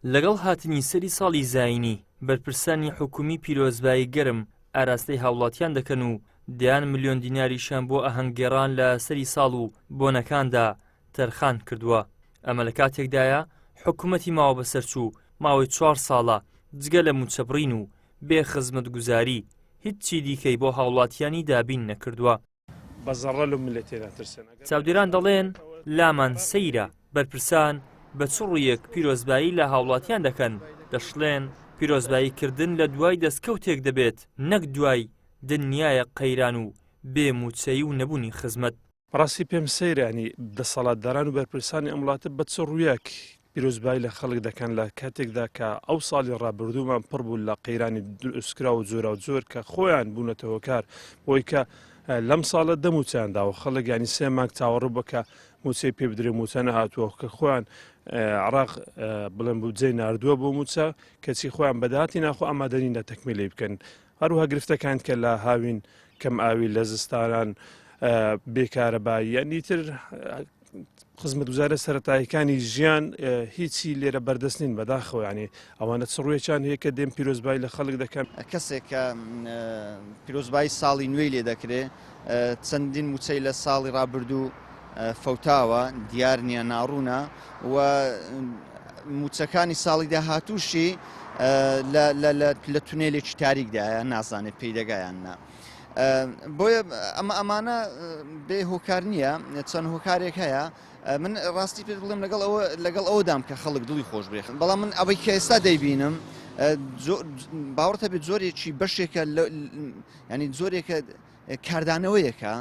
لەگەڵ هاتنی سەری ساڵی زاینی بەرپرسانی حکومی پیرۆزبایی گەرم ئاراستەی هاوڵاتیان دەکەن و دەیان ملیۆن دیناریشیان بۆ ئاهەنگگێڕان لە سەری ساڵ و بۆنەکاندا تەرخان کردووە. ئەمە لە کاتێکدایە حکوومەتی ماوە بەسەرچوو ماوەی 4 ساڵە جگە لە موچەبڕین و بێ خزمەتگوزاری هیچی دیکەی بۆ هاوڵاتیانی دابین نەکردووە. چاودێران دەڵێن لامان سەیرە، بەرپرسان بە چڕوویەک پیرۆزبایی لە هاوڵاتیان دەکەن، دەشڵێن پیرۆزباییکردن لە دوای دەستکەوتێک دەبێت نەک دوای دنیایە قەیران و بێ موچەی و نەبوونی خزمەت. ڕاستی پێم سەیرانی دەسەڵاتداران و بەرپرسانی ئەم وڵاتە بە چ ڕوویەک پیرۆزبایی لە خەڵک دەکەن لە کاتێکدا کە ئەو ساڵی ڕابردوومان پڕ بوو لە قەیرانی دروستکرا و جۆرا و جۆر کە خۆیان بوونەتەوە کار بۆی کە لەم ساڵە دەموچیانداوە خەڵک ینی 3 مانگ چاوەڕوو بە کە موچەی پێ بدرێ موچە نەهاتووە کە خۆیان عراق بڵێن بودجەی ناردووە بۆ موچە کەچی خۆیان بەداهاتی ناخۆ ئامادەنین لە تەکمیلی بکەن. هەروها گرفتەکان کە لە هاوین کەم ئاوی لە زستانان بێکارەبایی یعنی تر خزمەتگوزارە سەرەتاییەکانی ژیان هیچی لێرە بەردەست نین بەداخەوە ینی ئەوانە چڕوویەکیان هەیە کە دێم پیرۆزبایی لە خەڵک دەکەن. کەسێک کە پیرۆزبایی ساڵی نوێی لێ دەکرێت چەندین موچەی لە ساڵی ڕابردوو فەوتاوە دیار نییە ناڕوونە و موچەکانی ساڵی داهاتووشی لە تونێلێکی تاریکدایە نازانێت پێیدەگایاننا. بۆیە ئەمانە بێ هۆکار نییە، چەند هۆکارێک هەیە. من ڕاستی پێ بڵێم لەگەڵ ئەوەدام کە خەڵک دڵی خۆش بێخن، بەڵام من ئەوەی کە ئێستا دەیبینم باوەڕتە بێت زۆرێکی بەشێکە ینی زۆرێکە کاردانەوەیەکە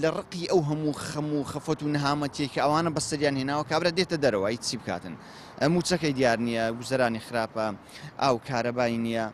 لە ڕقی ئەو هەموو خەم و خەفەت و نەهامەتێکە ئەوانە بەسەریان هێناوە کابرا دێتە دەرەوە هیچ چی بکاتن. موچەکەی دیار نییە، گوزەرانی خراپە، ئاو کارەبایی نییە.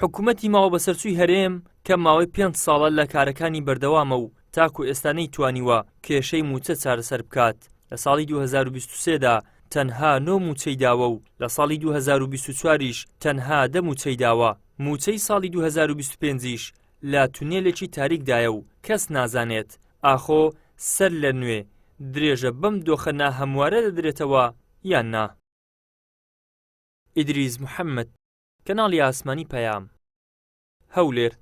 حکوومەتی ماوە بەسەرچووی هەرێم کە ماوەی 5 ساڵە لە کارەکانی بەردەوامە و تاکو ئێستانەی توانیوە کێشەی موچە چارەسەر بکات. لە ساڵی 2023دا تەنها 9 موچەی داوە و لە ساڵی 2024ش تەنها 10 موچەی داوە. موچەی ساڵی 2025ش لە تونێلێکی تاریکدایە و کەس نازانێت ئاخۆ سەر لە نوێ درێژە بەم دۆخە ناهەموارە دەدرێتەوە یان نا. ئیدریس محەممەد، کەناڵی ئاسمانی پەیام، هەولێر.